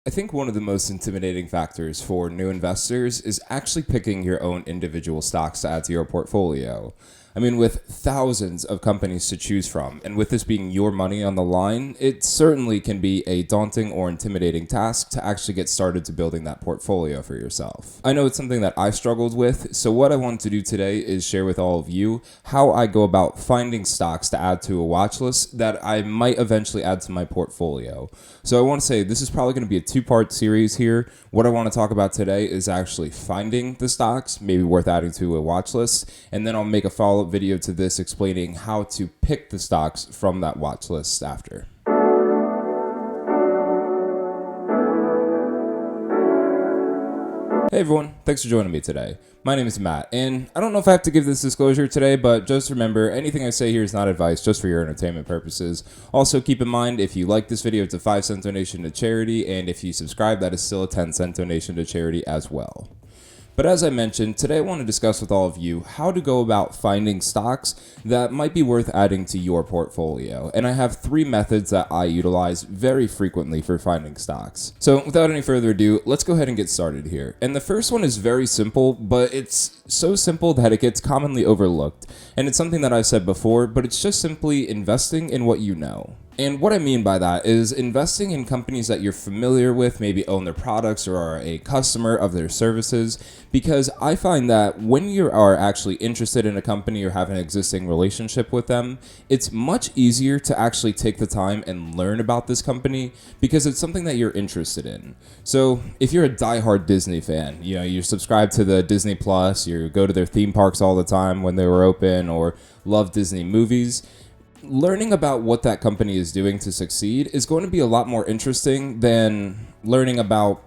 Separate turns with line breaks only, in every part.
I think one of the most intimidating factors for new investors is actually picking your own individual stocks to add to your portfolio. I mean, with thousands of companies to choose from, and with this being your money on the line, it certainly can be a daunting or intimidating task to actually get started to building that portfolio for yourself. I know it's something that I struggled with, so what I want to do today is share with all of you how I go about finding stocks to add to a watch list that I might eventually add to my portfolio. So I want to say this is probably going to be a two-part series here. What I want to talk about today is actually finding the stocks, maybe worth adding to a watch list, and then I'll make a follow-up video to this explaining how to pick the stocks from that watch list after. Hey everyone, thanks for joining me today. My name is Matt, and I don't know if I have to give this disclosure today, but just remember, anything I say here is not advice, just for your entertainment purposes. Also, keep in mind, if you like this video, it's a 5-cent donation to charity, and if you subscribe, that is still a 10-cent donation to charity as well. But as I mentioned, today I want to discuss with all of you how to go about finding stocks that might be worth adding to your portfolio. And I have 3 methods that I utilize very frequently for finding stocks. So without any further ado, let's go ahead and get started here. And the first one is very simple, but it's so simple that it gets commonly overlooked. And it's something that I've said before, but it's just simply investing in what you know. And what I mean by that is investing in companies that you're familiar with, maybe own their products or are a customer of their services, because I find that when you are actually interested in a company or have an existing relationship with them, it's much easier to actually take the time and learn about this company because it's something that you're interested in. So if you're a diehard Disney fan, you subscribe to the Disney Plus, you go to their theme parks all the time when they were open, or love Disney movies, learning about what that company is doing to succeed is going to be a lot more interesting than learning about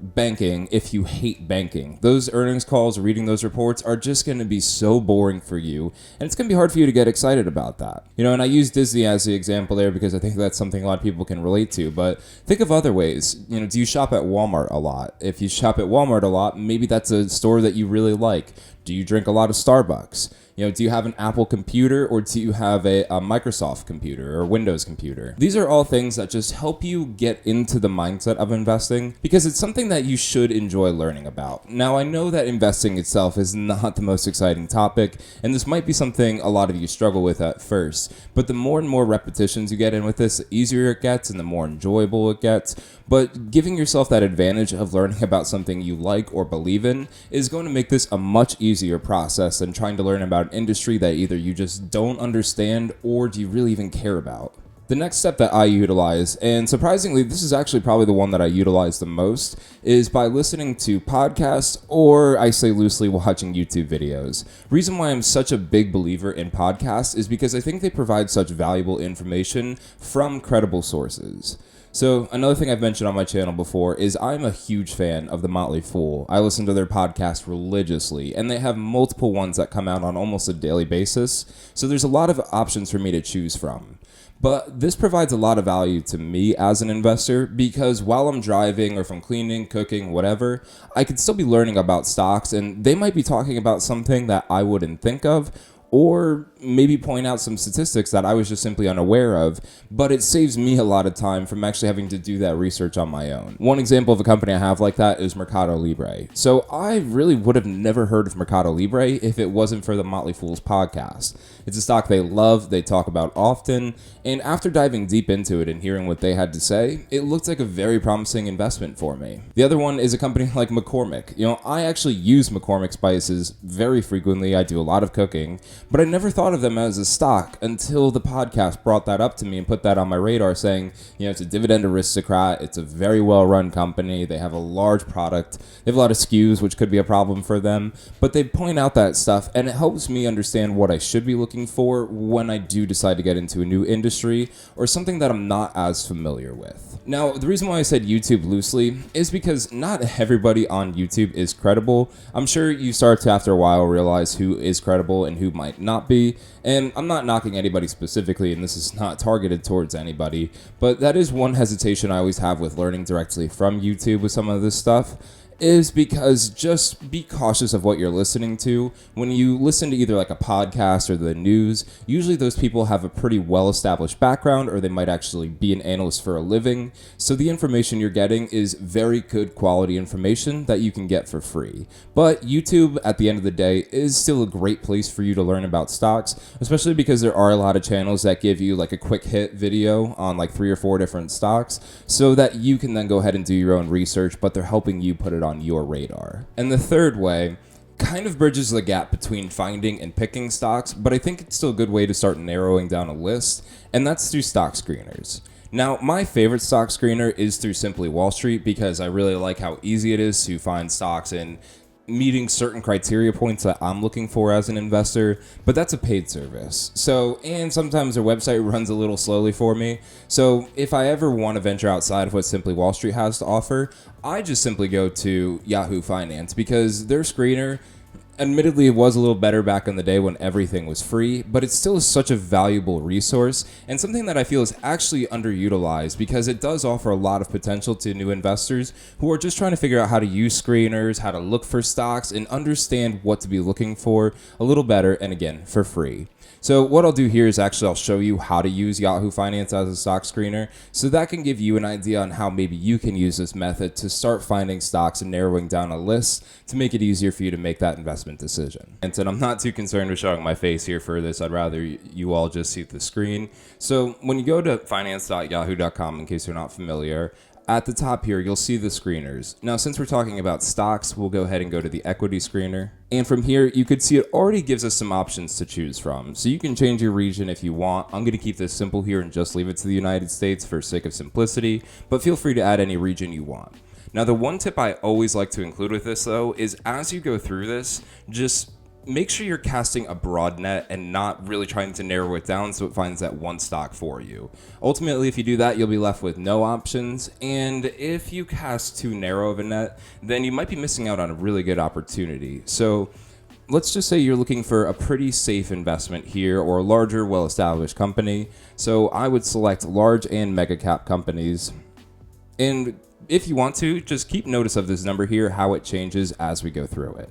banking if you hate banking. Those earnings calls, reading those reports are just going to be so boring for you, and it's going to be hard for you to get excited about that. And I use Disney as the example there because I think that's something a lot of people can relate to, but think of other ways. Do you shop at Walmart a lot? If you shop at Walmart a lot, maybe that's a store that you really like. Do you drink a lot of Starbucks? Do you have an Apple computer, or do you have a Microsoft computer or Windows computer? These are all things that just help you get into the mindset of investing because it's something that you should enjoy learning about. Now, I know that investing itself is not the most exciting topic, and this might be something a lot of you struggle with at first, but the more and more repetitions you get in with this, the easier it gets and the more enjoyable it gets. But giving yourself that advantage of learning about something you like or believe in is going to make this a much easier process than trying to learn about an industry that either you just don't understand or do you really even care about. The next step that I utilize, and surprisingly, this is actually probably the one that I utilize the most, is by listening to podcasts, or I say loosely watching YouTube videos. Reason why I'm such a big believer in podcasts is because I think they provide such valuable information from credible sources. So another thing I've mentioned on my channel before is I'm a huge fan of the Mulvihill. I listen to their podcast religiously, and they have multiple ones that come out on almost a daily basis. So there's a lot of options for me to choose from. But this provides a lot of value to me as an investor because while I'm driving or if I'm cleaning, cooking, whatever, I could still be learning about stocks, and they might be talking about something that I wouldn't think of, or maybe point out some statistics that I was just simply unaware of, but it saves me a lot of time from actually having to do that research on my own. One example of a company I have like that is Mercado Libre. So I really would have never heard of Mercado Libre if it wasn't for the Motley Fool's podcast. It's a stock they love, they talk about often, and after diving deep into it and hearing what they had to say, it looked like a very promising investment for me. The other one is a company like McCormick. I actually use McCormick spices very frequently. I do a lot of cooking, but I never thought of them as a stock until the podcast brought that up to me and put that on my radar, saying, it's a dividend aristocrat, it's a very well-run company, they have a large product, they have a lot of SKUs, which could be a problem for them, but they point out that stuff, and it helps me understand what I should be looking for when I do decide to get into a new industry or something that I'm not as familiar with. Now, the reason why I said YouTube loosely is because not everybody on YouTube is credible. I'm sure you start to, after a while, realize who is credible and who might not be. And I'm not knocking anybody specifically, and this is not targeted towards anybody, but that is one hesitation I always have with learning directly from YouTube with some of this stuff. is because just be cautious of what you're listening to. When you listen to either like a podcast or the news, usually those people have a pretty well-established background, or they might actually be an analyst for a living. So the information you're getting is very good quality information that you can get for free. But YouTube, at the end of the day, is still a great place for you to learn about stocks, especially because there are a lot of channels that give you like a quick hit video on like 3 or 4 different stocks, so that you can then go ahead and do your own research, but they're helping you put it on your radar. And the third way kind of bridges the gap between finding and picking stocks, but I think it's still a good way to start narrowing down a list, and that's through stock screeners. Now, my favorite stock screener is through Simply Wall Street, because I really like how easy it is to find stocks in meeting certain criteria points that I'm looking for as an investor, but that's a paid service. So, and sometimes their website runs a little slowly for me. So if I ever want to venture outside of what Simply Wall Street has to offer, I just simply go to Yahoo Finance, because their screener, admittedly, it was a little better back in the day when everything was free, but it still is such a valuable resource and something that I feel is actually underutilized, because it does offer a lot of potential to new investors who are just trying to figure out how to use screeners, how to look for stocks, and understand what to be looking for a little better, and again, for free. So what I'll do here is actually I'll show you how to use Yahoo Finance as a stock screener, so that can give you an idea on how maybe you can use this method to start finding stocks and narrowing down a list to make it easier for you to make that investment decision. And so I'm not too concerned with showing my face here for this. I'd rather you all just see the screen. So when you go to finance.yahoo.com, in case you're not familiar, at the top here, you'll see the screeners. Now, since we're talking about stocks, we'll go ahead and go to the equity screener. And from here, you could see it already gives us some options to choose from. So you can change your region if you want. I'm going to keep this simple here and just leave it to the United States for sake of simplicity, but feel free to add any region you want. Now, the one tip I always like to include with this, though, is as you go through this, just make sure you're casting a broad net and not really trying to narrow it down so it finds that one stock for you. Ultimately, if you do that, you'll be left with no options, and if you cast too narrow of a net, then you might be missing out on a really good opportunity. So let's just say you're looking for a pretty safe investment here, or a larger, well-established company. So I would select large and mega cap companies. And if you want to, just keep notice of this number here, how it changes as we go through it.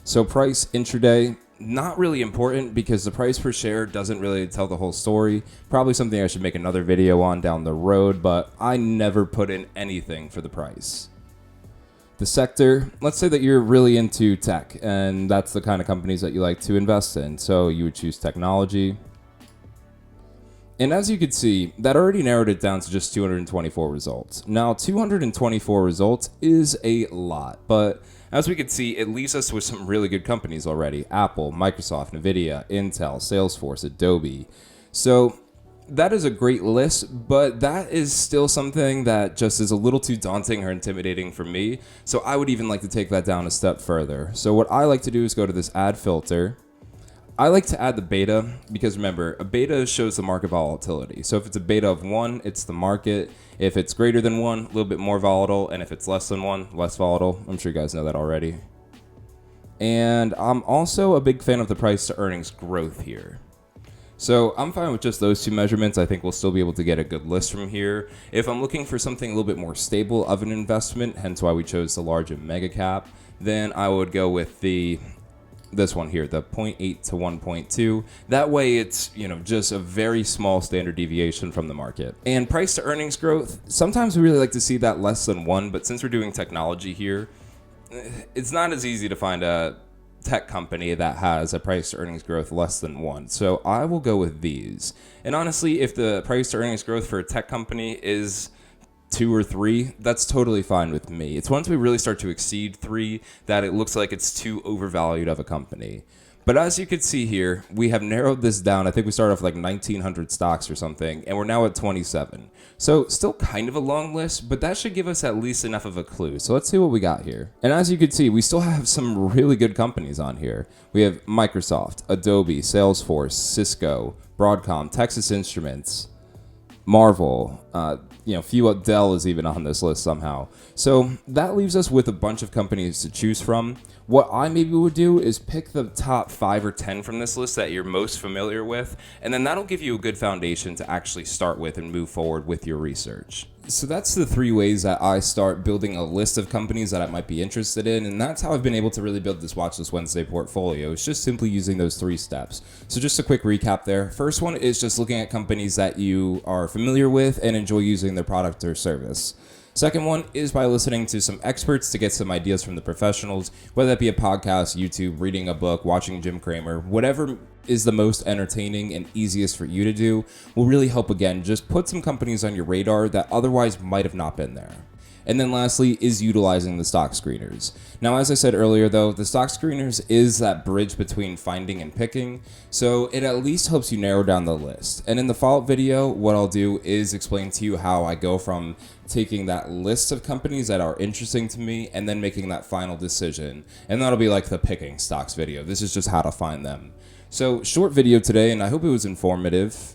So price intraday, not really important, because the price per share doesn't really tell the whole story. Probably something I should make another video on down the road, but I never put in anything for the price. The sector, let's say that you're really into tech, and that's the kind of companies that you like to invest in. So you would choose technology. And as you can see, that already narrowed it down to just 224 results. Now, 224 results is a lot, but as we can see, it leaves us with some really good companies already. Apple, Microsoft, Nvidia, Intel, Salesforce, Adobe. So that is a great list, but that is still something that just is a little too daunting or intimidating for me. So I would even like to take that down a step further. So what I like to do is go to this add filter. I like to add the beta, because remember, a beta shows the market volatility. So if it's a beta of 1, it's the market. If it's greater than 1, a little bit more volatile. And if it's less than 1, less volatile. I'm sure you guys know that already. And I'm also a big fan of the price to earnings growth here. So I'm fine with just those two measurements. I think we'll still be able to get a good list from here. If I'm looking for something a little bit more stable of an investment, hence why we chose the large and mega cap, then I would go with this one here, the 0.8 to 1.2. That way it's, just a very small standard deviation from the market. And price to earnings growth, sometimes we really like to see that less than 1, but since we're doing technology here, it's not as easy to find a tech company that has a price to earnings growth less than 1. So I will go with these. And honestly, if the price to earnings growth for a tech company is 2 or 3, that's totally fine with me. It's once we really start to exceed 3 that it looks like it's too overvalued of a company. But as you can see here, we have narrowed this down. I think we started off like 1,900 stocks or something, and we're now at 27. So still kind of a long list, but that should give us at least enough of a clue. So let's see what we got here. And as you can see, we still have some really good companies on here. We have Microsoft, Adobe, Salesforce, Cisco, Broadcom, Texas Instruments, Marvel, Dell is even on this list somehow. So that leaves us with a bunch of companies to choose from. What I maybe would do is pick the top 5 or 10 from this list that you're most familiar with, and then that'll give you a good foundation to actually start with and move forward with your research. So that's the 3 ways that I start building a list of companies that I might be interested in, and that's how I've been able to really build this Watchlist Wednesday portfolio. It's just simply using those 3 steps. So just a quick recap there. First one is just looking at companies that you are familiar with and enjoy using their product or service. Second one is by listening to some experts to get some ideas from the professionals, whether that be a podcast, YouTube, reading a book, watching Jim Cramer, whatever is the most entertaining and easiest for you to do will really help. Again, just put some companies on your radar that otherwise might have not been there. And then lastly is utilizing the stock screeners. Now, as I said earlier though, the stock screeners is that bridge between finding and picking, so it at least helps you narrow down the list. And in the follow-up video, what I'll do is explain to you how I go from taking that list of companies that are interesting to me and then making that final decision. And that'll be like the picking stocks video. This is just how to find them. So short video today, and I hope it was informative.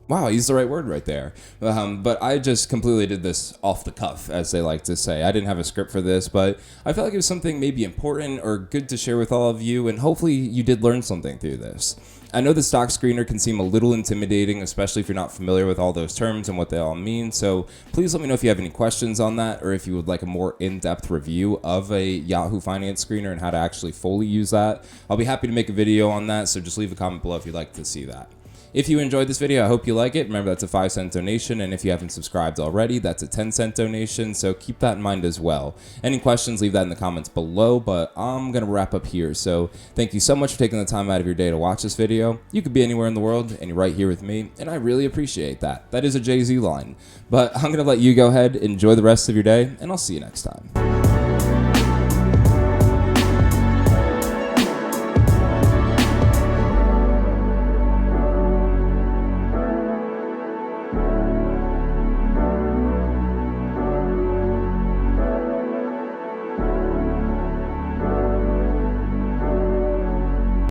Wow, I used the right word right there. But I just completely did this off the cuff, as they like to say. I didn't have a script for this, but I felt like it was something maybe important or good to share with all of you, and hopefully you did learn something through this. I know the stock screener can seem a little intimidating, especially if you're not familiar with all those terms and what they all mean, so please let me know if you have any questions on that, or if you would like a more in-depth review of a Yahoo Finance screener and how to actually fully use that. I'll be happy to make a video on that, so just leave a comment below if you'd like to see that. If you enjoyed this video, I hope you like it. Remember, that's a 5-cent donation, and if you haven't subscribed already, that's a 10-cent donation, so keep that in mind as well. Any questions, leave that in the comments below, but I'm going to wrap up here. So thank you so much for taking the time out of your day to watch this video. You could be anywhere in the world, and you're right here with me, and I really appreciate that. That is a Jay-Z line. But I'm going to let you go ahead, enjoy the rest of your day, and I'll see you next time.